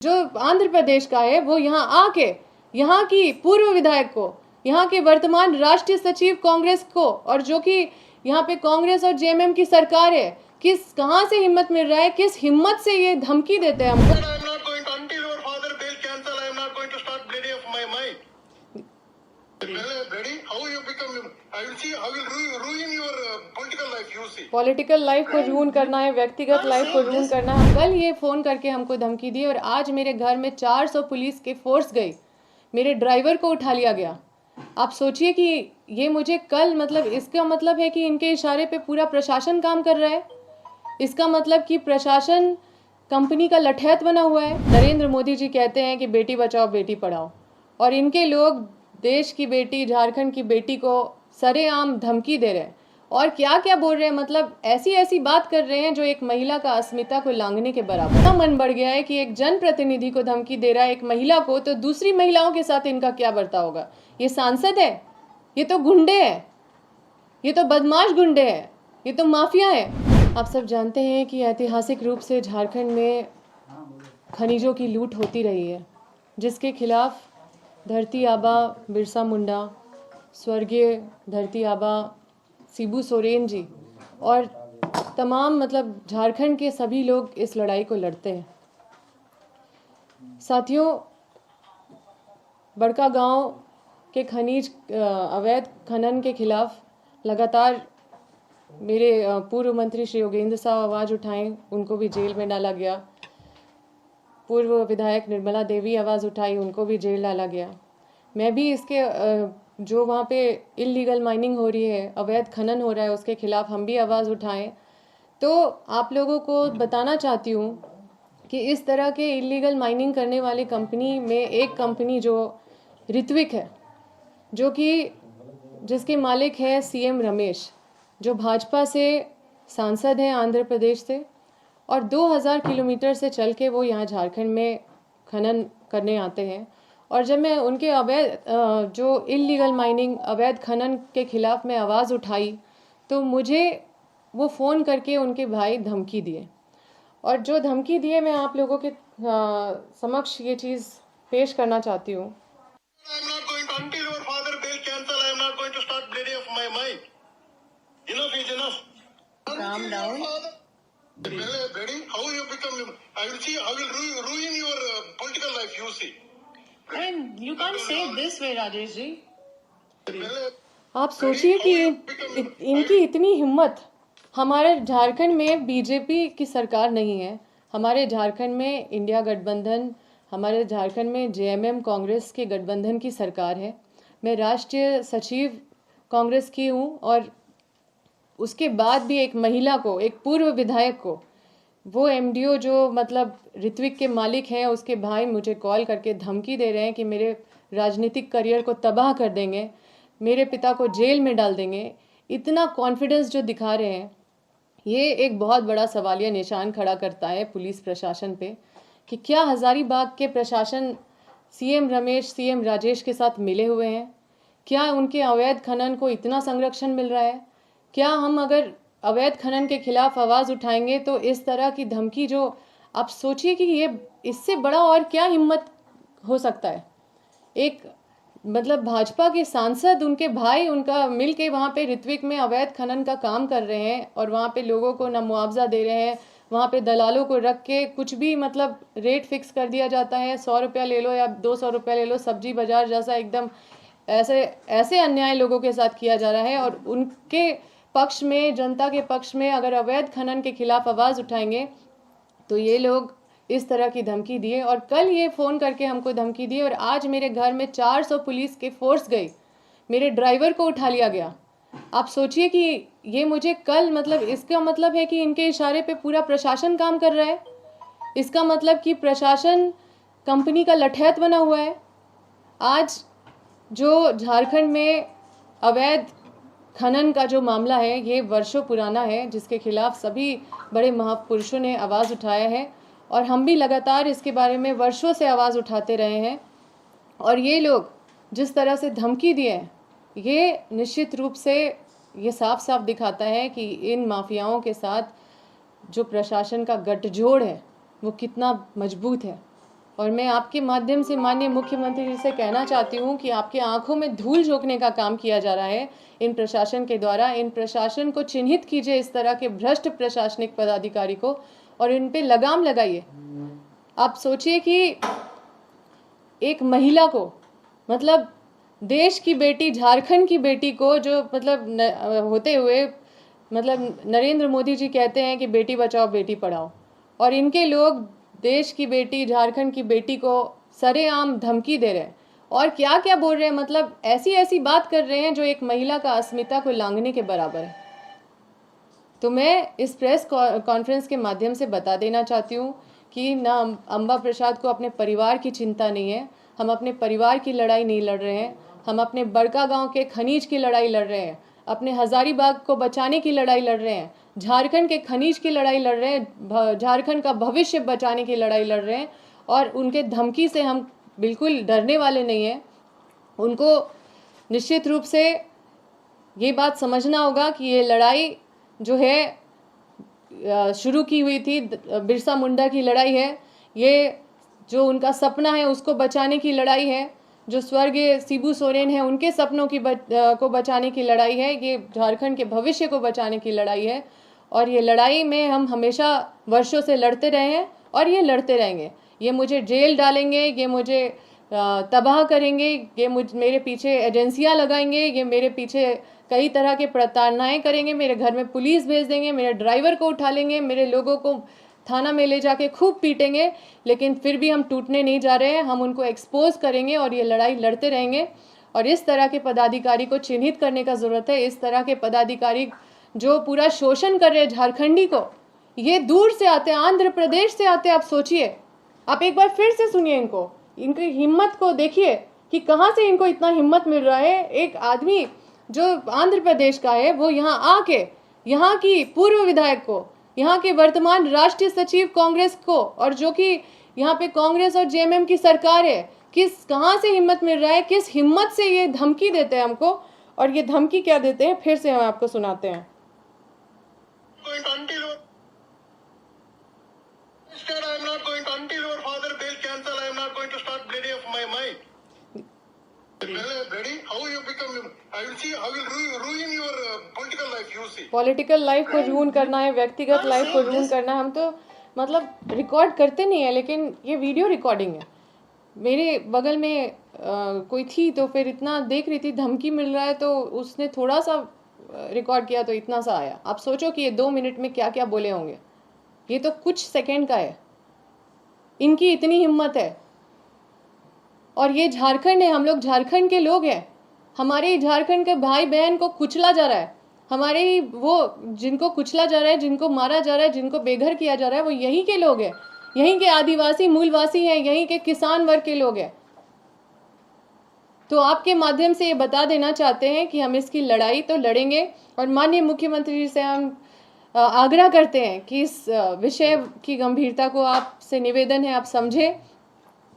जो आंध्र प्रदेश का है वो यहाँ आके यहाँ की पूर्व विधायक को, यहाँ के वर्तमान राष्ट्रीय सचिव कांग्रेस को, और जो कि यहाँ पे कांग्रेस और जेएमएम की सरकार है, कहाँ से हिम्मत मिल रहा है, किस हिम्मत से ये धमकी देते हैं हमको। पॉलिटिकल लाइफ को रूइन करना है, व्यक्तिगत लाइफ को रूइन करना है। कल ये फोन करके हमको धमकी दी और आज मेरे घर में 400 पुलिस की फोर्स गई, मेरे ड्राइवर को उठा लिया गया। आप सोचिए कि ये मुझे कल, मतलब इसका मतलब है कि इनके इशारे पे पूरा प्रशासन काम कर रहा है। इसका मतलब कि प्रशासन कंपनी का लठैत बना हुआ है। नरेंद्र मोदी जी कहते हैं कि बेटी बचाओ बेटी पढ़ाओ, और इनके लोग देश की बेटी, झारखंड की बेटी को सरेआम धमकी दे रहे हैं और क्या क्या बोल रहे हैं, मतलब ऐसी ऐसी बात कर रहे हैं जो एक महिला का अस्मिता को लांघने के बराबर। इतना मन बढ़ गया है कि एक जनप्रतिनिधि को धमकी दे रहा है एक महिला को, तो दूसरी महिलाओं के साथ इनका क्या बर्ताव होगा। ये सांसद है, ये तो गुंडे हैं, ये तो बदमाश गुंडे हैं, ये तो माफिया है। आप सब जानते हैं कि ऐतिहासिक रूप से झारखंड में खनिजों की लूट होती रही है, जिसके खिलाफ धरती आबा बिरसा मुंडा, स्वर्गीय धरती आबा शिबू सोरेन जी और तमाम, मतलब झारखंड के सभी लोग इस लड़ाई को लड़ते हैं। साथियों, बड़का गांव के खनिज अवैध खनन के खिलाफ लगातार मेरे पूर्व मंत्री श्री योगेंद्र साहब आवाज़ उठाएं, उनको भी जेल में डाला गया। पूर्व विधायक निर्मला देवी आवाज़ उठाई, उनको भी जेल डाला गया। मैं भी इसके जो वहाँ पे इल्लीगल माइनिंग हो रही है, अवैध खनन हो रहा है, उसके खिलाफ हम भी आवाज़ उठाएं। तो आप लोगों को बताना चाहती हूँ कि इस तरह के इल्लीगल माइनिंग करने वाली कंपनी में एक कंपनी जो ऋत्विक है, जो कि जिसके मालिक हैं सीएम रमेश, जो भाजपा से सांसद हैं आंध्र प्रदेश से, और 2000 किलोमीटर से चल के वो यहाँ झारखंड में खनन करने आते हैं। और जब मैं उनके अवैध जो इल्लीगल माइनिंग, अवैध खनन के खिलाफ मैं आवाज़ उठाई, तो मुझे वो फ़ोन करके उनके भाई धमकी दिए, और जो धमकी दिए मैं आप लोगों के समक्ष ये चीज़ पेश करना चाहती हूँ। Calm down. Ready? How you become? I will see. I will ruin your political life. You see. I mean, you can't say it this way, Rajesh ji. आप सोचिए कि इनकी इतनी हिम्मत। हमारे झारखंड में बीजेपी की सरकार नहीं है, हमारे झारखंड में इंडिया गठबंधन, हमारे झारखंड में जेएमएम कांग्रेस के गठबंधन की सरकार है। मैं राष्ट्रीय सचिव कांग्रेस की हूँ, और उसके बाद भी एक महिला को, एक पूर्व विधायक को, वो एमडीओ जो मतलब ऋत्विक के मालिक हैं, उसके भाई मुझे कॉल करके धमकी दे रहे हैं कि मेरे राजनीतिक करियर को तबाह कर देंगे, मेरे पिता को जेल में डाल देंगे। इतना कॉन्फिडेंस जो दिखा रहे हैं, ये एक बहुत बड़ा सवालिया निशान खड़ा करता है पुलिस प्रशासन पे कि क्या हज़ारीबाग के प्रशासन सीएम रमेश, सीएम राजेश के साथ मिले हुए हैं? क्या उनके अवैध खनन को इतना संरक्षण मिल रहा है? क्या हम अगर अवैध खनन के खिलाफ आवाज़ उठाएंगे तो इस तरह की धमकी, जो आप सोचिए कि ये इससे बड़ा और क्या हिम्मत हो सकता है। एक मतलब भाजपा के सांसद, उनके भाई, उनका मिल के वहाँ पे ऋत्विक में अवैध खनन का काम कर रहे हैं, और वहाँ पे लोगों को ना मुआवजा दे रहे हैं, वहाँ पे दलालों को रख के कुछ भी मतलब रेट फिक्स कर दिया जाता है, 100 रुपया ले लो या 200 रुपया ले लो, सब्जी बाजार जैसा एकदम ऐसे ऐसे अन्याय लोगों के साथ किया जा रहा है। और उनके पक्ष में, जनता के पक्ष में अगर अवैध खनन के खिलाफ आवाज़ उठाएंगे तो ये लोग इस तरह की धमकी दिए, और कल ये फ़ोन करके हमको धमकी दी, और आज मेरे घर में 400 पुलिस की फोर्स गई, मेरे ड्राइवर को उठा लिया गया। आप सोचिए कि ये मुझे कल, मतलब इसका मतलब है कि इनके इशारे पे पूरा प्रशासन काम कर रहा है। इसका मतलब कि प्रशासन कंपनी का लठैत बना हुआ है। आज जो झारखंड में अवैध खनन का जो मामला है, ये वर्षों पुराना है, जिसके खिलाफ सभी बड़े महापुरुषों ने आवाज़ उठाया है, और हम भी लगातार इसके बारे में वर्षों से आवाज़ उठाते रहे हैं। और ये लोग जिस तरह से धमकी दिए हैं, ये निश्चित रूप से ये साफ साफ दिखाता है कि इन माफियाओं के साथ जो प्रशासन का गठजोड़ है वो कितना मजबूत है। और मैं आपके माध्यम से माननीय मुख्यमंत्री जी से कहना चाहती हूँ कि आपके आंखों में धूल झोंकने का काम किया जा रहा है इन प्रशासन के द्वारा। इन प्रशासन को चिन्हित कीजिए, इस तरह के भ्रष्ट प्रशासनिक पदाधिकारी को, और इन पे लगाम लगाइए। आप सोचिए कि एक महिला को, मतलब देश की बेटी, झारखंड की बेटी को, जो मतलब होते हुए मतलब नरेंद्र मोदी जी कहते हैं कि बेटी बचाओ बेटी पढ़ाओ, और इनके लोग देश की बेटी, झारखंड की बेटी को सरेआम धमकी दे रहे हैं और क्या क्या बोल रहे हैं, मतलब ऐसी ऐसी बात कर रहे हैं जो एक महिला का अस्मिता को लांघने के बराबर है। तो मैं इस प्रेस कॉन्फ्रेंस के माध्यम से बता देना चाहती हूँ कि ना अंबा प्रसाद को अपने परिवार की चिंता नहीं है। हम अपने परिवार की लड़ाई नहीं लड़ रहे हैं, हम अपने बड़का गांव के खनीज की लड़ाई लड़ रहे हैं, अपने हजारीबाग को बचाने की लड़ाई लड़ रहे हैं, झारखंड के खनीज की लड़ाई लड़ रहे हैं, झारखंड का भविष्य बचाने की लड़ाई लड़ रहे हैं। और उनके धमकी से हम बिल्कुल डरने वाले नहीं हैं। उनको निश्चित रूप से ये बात समझना होगा कि ये लड़ाई जो है शुरू की हुई थी, बिरसा मुंडा की लड़ाई है, ये जो उनका सपना है उसको बचाने की लड़ाई है, जो स्वर्गीय शिबू सोरेन है उनके सपनों की को बचाने की लड़ाई है, ये झारखंड के भविष्य को बचाने की लड़ाई है। और ये लड़ाई में हम हमेशा वर्षों से लड़ते रहे हैं और ये लड़ते रहेंगे। ये मुझे जेल डालेंगे, ये मुझे तबाह करेंगे, ये मेरे पीछे एजेंसियां लगाएंगे, ये मेरे पीछे कई तरह के प्रताड़नाएं करेंगे, मेरे घर में पुलिस भेज देंगे, मेरे ड्राइवर को उठा लेंगे, मेरे लोगों को थाना में ले जाके खूब पीटेंगे, लेकिन फिर भी हम टूटने नहीं जा रहे हैं। हम उनको एक्सपोज करेंगे और ये लड़ाई लड़ते रहेंगे। और इस तरह के पदाधिकारी को चिन्हित करने का ज़रूरत है। इस तरह के पदाधिकारी जो पूरा शोषण कर रहे हैं झारखंडी को, ये दूर से आते हैं, आंध्र प्रदेश से आते हैं। आप सोचिए, आप एक बार फिर से सुनिए इनको, इनकी हिम्मत को देखिए कि कहाँ से इनको इतना हिम्मत मिल रहा है। एक आदमी जो आंध्र प्रदेश का है वो यहाँ आके यहाँ की पूर्व विधायक को, यहाँ के वर्तमान राष्ट्रीय सचिव कांग्रेस को, और जो कि यहाँ पे कांग्रेस और जेएमएम की सरकार है, कहाँ से हिम्मत मिल रहा है, किस हिम्मत से ये धमकी देते हैं हमको। और ये धमकी क्या देते हैं फिर से हम आपको सुनाते हैं। पॉलिटिकल लाइफ को रूइन करना है, व्यक्तिगत लाइफ को रूइन करना है। हम तो मतलब रिकॉर्ड करते नहीं है, लेकिन ये वीडियो रिकॉर्डिंग है। मेरे बगल में कोई थी तो फिर इतना देख रही थी, धमकी मिल रहा है तो उसने थोड़ा सा रिकॉर्ड किया तो इतना सा आया। आप सोचो कि ये 2 मिनट में क्या क्या बोले होंगे, ये तो कुछ सेकंड का है। इनकी इतनी हिम्मत है। और ये झारखंड है, हम लोग झारखंड के लोग हैं। हमारे झारखंड के भाई बहन को कुचला जा रहा है, हमारे वो जिनको कुचला जा रहा है, जिनको मारा जा रहा है, जिनको बेघर किया जा रहा है, वो यहीं के लोग हैं, यहीं के आदिवासी मूलवासी हैं, यहीं के किसान वर्ग के लोग हैं। तो आपके माध्यम से ये बता देना चाहते हैं कि हम इसकी लड़ाई तो लड़ेंगे। और माननीय मुख्यमंत्री जी से हम आग्रह करते हैं कि इस विषय की गंभीरता को आपसे निवेदन है आप समझें,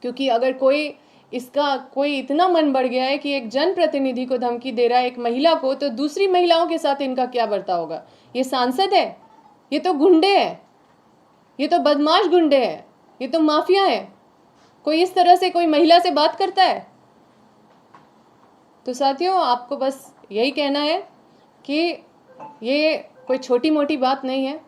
क्योंकि अगर कोई इतना मन बढ़ गया है कि एक जनप्रतिनिधि को धमकी दे रहा है, एक महिला को, तो दूसरी महिलाओं के साथ इनका क्या बर्ताव होगा। ये सांसद है, ये तो गुंडे हैं, ये तो बदमाश गुंडे हैं, ये तो माफिया है। कोई इस तरह से कोई महिला से बात करता है? तो साथियों, आपको बस यही कहना है कि ये कोई छोटी मोटी बात नहीं है।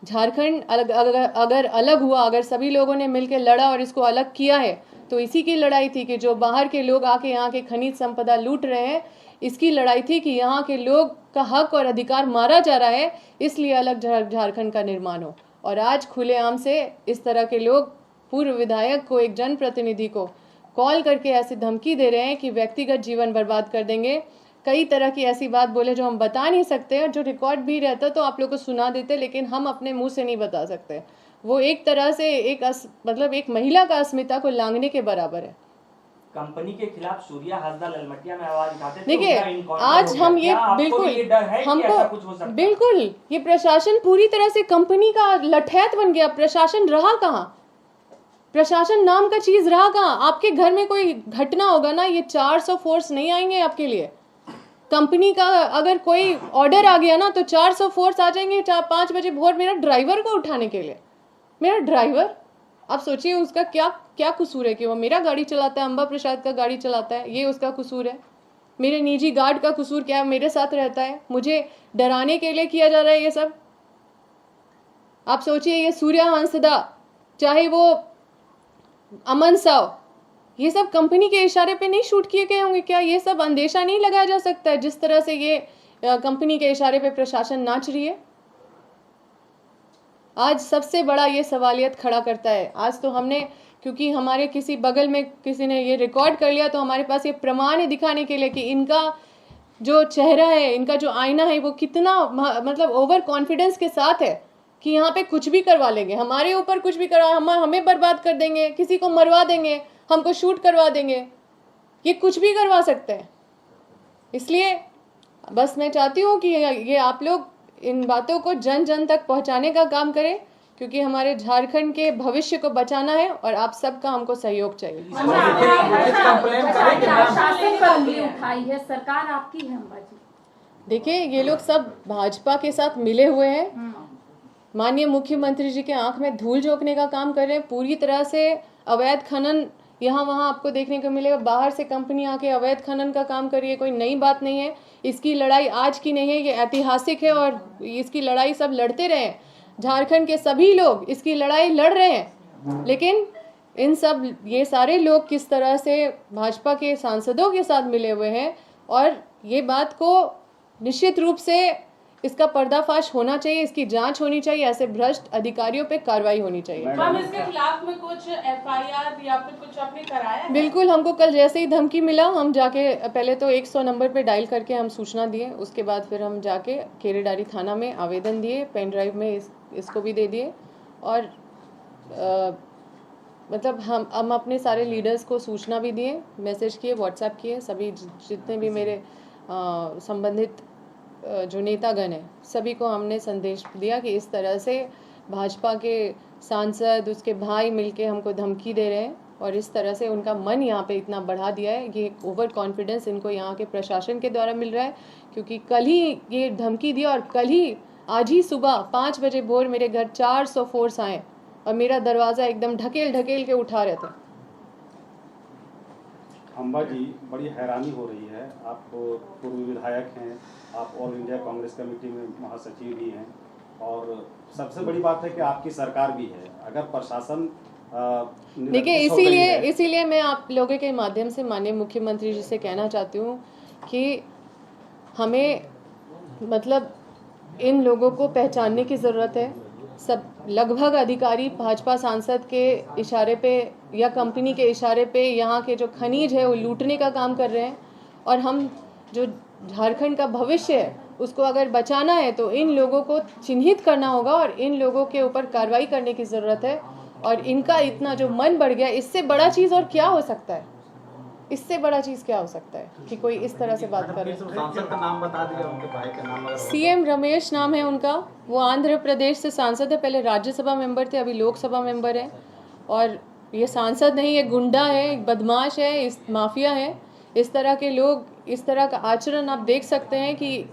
झारखंड अगर अलग हुआ, अगर सभी लोगों ने मिलकर लड़ा और इसको अलग किया है, तो इसी की लड़ाई थी कि जो बाहर के लोग आके यहाँ के खनिज संपदा लूट रहे हैं, इसकी लड़ाई थी कि यहाँ के लोग का हक और अधिकार मारा जा रहा है, इसलिए अलग झारखंड का निर्माण हो। और आज खुलेआम से इस तरह के लोग पूर्व विधायक को, एक जनप्रतिनिधि को कॉल करके ऐसी धमकी दे रहे हैं कि व्यक्तिगत जीवन बर्बाद कर देंगे। कई तरह की ऐसी बात बोले जो हम बता नहीं सकते, और जो रिकॉर्ड भी रहता तो आप लोग को सुना देते, लेकिन हम अपने मुंह से नहीं बता सकते। वो एक तरह से एक महिला का अस्मिता को लांघने के बराबर है। कंपनी के खिलाफ सूर्या हासदा ललमटिया में आवाज उठाते थे। देखिए, आज हम ये बिल्कुल ये प्रशासन पूरी तरह से कंपनी का लठैत बन गया। प्रशासन रहा कहाँ? प्रशासन नाम का चीज रहा कहाँ? आपके घर में कोई घटना होगा ना, ये 400 फोर्स नहीं आएंगे आपके लिए। कंपनी का अगर कोई ऑर्डर आ गया ना तो 400 फोर्स आ जाएंगे 5 बजे भोर मेरा ड्राइवर को उठाने के लिए। मेरा ड्राइवर आप सोचिए उसका क्या क्या कसूर है कि वो मेरा गाड़ी चलाता है, अंबा प्रसाद का गाड़ी चलाता है, ये उसका कसूर है? मेरे निजी गार्ड का कसूर क्या है? मेरे साथ रहता है, मुझे डराने के लिए किया जा रहा है ये सब। आप सोचिए ये सूर्या हंसदा, चाहे वो अमन साव, ये सब कंपनी के इशारे पे नहीं शूट किए गए होंगे क्या? ये सब अंदेशा नहीं लगाया जा सकता है जिस तरह से ये कंपनी के इशारे पे प्रशासन नाच रही है? आज सबसे बड़ा ये सवालियत खड़ा करता है। आज तो हमने, क्योंकि हमारे किसी बगल में किसी ने ये रिकॉर्ड कर लिया, तो हमारे पास ये प्रमाण है दिखाने के लिए कि इनका जो चेहरा है, इनका जो आईना है, वो कितना मतलब ओवर कॉन्फिडेंस के साथ है कि यहाँ पे कुछ भी करवा लेंगे, हमारे ऊपर कुछ भी करवा, हमें बर्बाद कर देंगे, किसी को मरवा देंगे, हमको शूट करवा देंगे, ये कुछ भी करवा सकते हैं। इसलिए बस मैं चाहती हूँ कि ये आप लोग इन बातों को जन जन तक पहुँचाने का काम करें, क्योंकि हमारे झारखंड के भविष्य को बचाना है और आप सबका हमको सहयोग चाहिए। उठाई है सरकार आपकी है अंबाजी। देखिए ये लोग सब भाजपा के साथ मिले हुए हैं, माननीय मुख्यमंत्री जी के आंख में धूल झोंकने का काम कर रहे हैं। पूरी तरह से अवैध खनन यहाँ वहाँ आपको देखने को मिलेगा, बाहर से कंपनी आके अवैध खनन का काम कर रही है, कोई नई बात नहीं है। इसकी लड़ाई आज की नहीं है, ये ऐतिहासिक है और इसकी लड़ाई सब लड़ते रहे हैं। झारखंड के सभी लोग इसकी लड़ाई लड़ रहे हैं, लेकिन ये सारे लोग किस तरह से भाजपा के सांसदों के साथ मिले हुए हैं, और ये बात को निश्चित रूप से इसका पर्दाफाश होना चाहिए, इसकी जांच होनी चाहिए, ऐसे भ्रष्ट अधिकारियों पे कार्रवाई होनी चाहिए। हम इसके खिलाफ में कुछ FIR या फिर कुछ आपने कराया है? बिल्कुल, हमको कल जैसे ही धमकी मिला, हम जाके पहले तो 100 नंबर पे डायल करके हम सूचना दिए, उसके बाद फिर हम जाके केरेडारी थाना में आवेदन दिए, पेन ड्राइव में इसको भी दे दिए, और मतलब हम अपने सारे लीडर्स को सूचना भी दिए, मैसेज किए, व्हाट्सएप किए, सभी जितने भी मेरे संबंधित जो नेतागण हैं सभी को हमने संदेश दिया कि इस तरह से भाजपा के सांसद, उसके भाई मिलके हमको धमकी दे रहे हैं, और इस तरह से उनका मन यहाँ पे इतना बढ़ा दिया है। ये ओवर कॉन्फिडेंस इनको यहाँ के प्रशासन के द्वारा मिल रहा है, क्योंकि कल ही ये धमकी दिया और कल ही आज ही सुबह 5 बजे भोर मेरे घर 400 फोर्स आए और मेरा दरवाज़ा एकदम ढकेल के उठा रहे थे। अंबा जी, बड़ी हैरानी हो रही है, आप पूर्व विधायक हैं, आप ऑल इंडिया कांग्रेस कमेटी में महासचिव भी हैं, और सबसे बड़ी बात है कि आपकी सरकार भी है। अगर प्रशासन देखिए, इसीलिए मैं आप लोगों के माध्यम से माननीय मुख्यमंत्री जी से कहना चाहती हूँ कि हमें मतलब इन लोगों को पहचानने की ज़रूरत है। सब लगभग अधिकारी भाजपा सांसद के इशारे पे या कंपनी के इशारे पे यहाँ के जो खनिज है वो लूटने का काम कर रहे हैं, और हम जो झारखंड का भविष्य है उसको अगर बचाना है तो इन लोगों को चिन्हित करना होगा और इन लोगों के ऊपर कार्रवाई करने की ज़रूरत है। और इनका इतना जो मन बढ़ गया, इससे बड़ा चीज़ और क्या हो सकता है? इससे बड़ा चीज़ क्या हो सकता है कि कोई इस तरह से बात कर रहे हैं? सांसद का नाम बता दिया, उनके भाई का नाम CM रमेश नाम है उनका, वो आंध्र प्रदेश से सांसद है, पहले राज्यसभा मेंबर थे, अभी लोकसभा मेंबर है। और ये सांसद नहीं, ये गुंडा है, एक बदमाश है, इस माफिया है। इस तरह के लोग, इस तरह का आचरण आप देख सकते हैं कि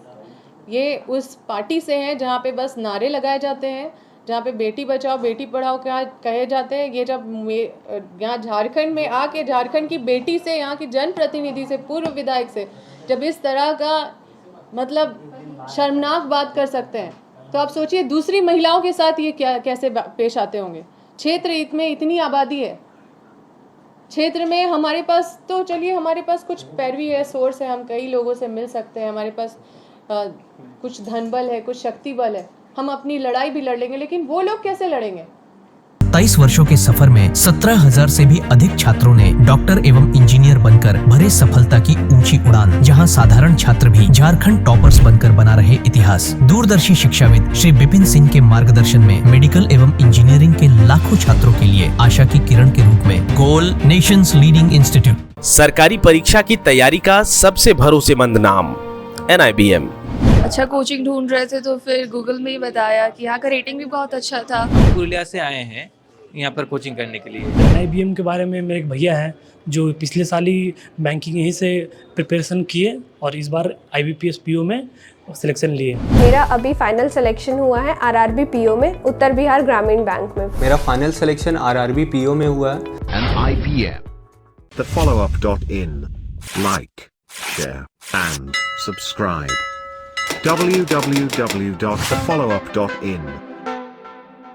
ये उस पार्टी से हैं जहाँ पे बस नारे लगाए जाते हैं, जहाँ पे बेटी बचाओ बेटी पढ़ाओ क्या कहे जाते हैं। ये जब यहाँ झारखंड में आके झारखंड की बेटी से, यहाँ की जनप्रतिनिधि से, पूर्व विधायक से जब इस तरह का मतलब शर्मनाक बात कर सकते हैं, तो आप सोचिए दूसरी महिलाओं के साथ ये कैसे पेश आते होंगे। क्षेत्र में इतनी आबादी है, क्षेत्र में हमारे पास तो चलिए हमारे पास कुछ पैरवी है, सोर्स है, हम कई लोगों से मिल सकते हैं, हमारे पास कुछ धन बल है, कुछ शक्ति बल है, हम अपनी लड़ाई भी लड़ लेंगे, लेकिन वो लोग कैसे लड़ेंगे? 27 वर्षों के सफर में 17,000 से भी अधिक छात्रों ने डॉक्टर एवं इंजीनियर बनकर भरे सफलता की ऊंची उड़ान। जहां साधारण छात्र भी झारखंड टॉपर्स बनकर बना रहे इतिहास। दूरदर्शी शिक्षाविद श्री विपिन सिंह के मार्गदर्शन में मेडिकल एवं इंजीनियरिंग के लाखों छात्रों के लिए आशा की किरण के रूप में गोल नेशंस लीडिंग इंस्टीट्यूट। सरकारी परीक्षा की तैयारी का सबसे भरोसेमंद नाम NIBM। अच्छा कोचिंग ढूंढ रहे थे तो फिर गूगल में ही बताया कि यहाँ का रेटिंग भी बहुत अच्छा था। पुरुलिया से आए हैं, यहाँ पर कोचिंग करने के लिए। IBM के बारे में मेरे एक भैया हैं जो पिछले साल ही बैंकिंग यहीं से प्रिपरेशन किए और इस बार IBPS PO में सिलेक्शन लिए। मेरा अभी फाइनल सिलेक्शन हुआ है RRB PO में, उत्तर बिहार ग्रामीण बैंक में। मेरा फाइनल सिलेक्शन RRB PO में हुआ है। IBM, thefollowup.in. Like, share and subscribe. www.thefollowup.in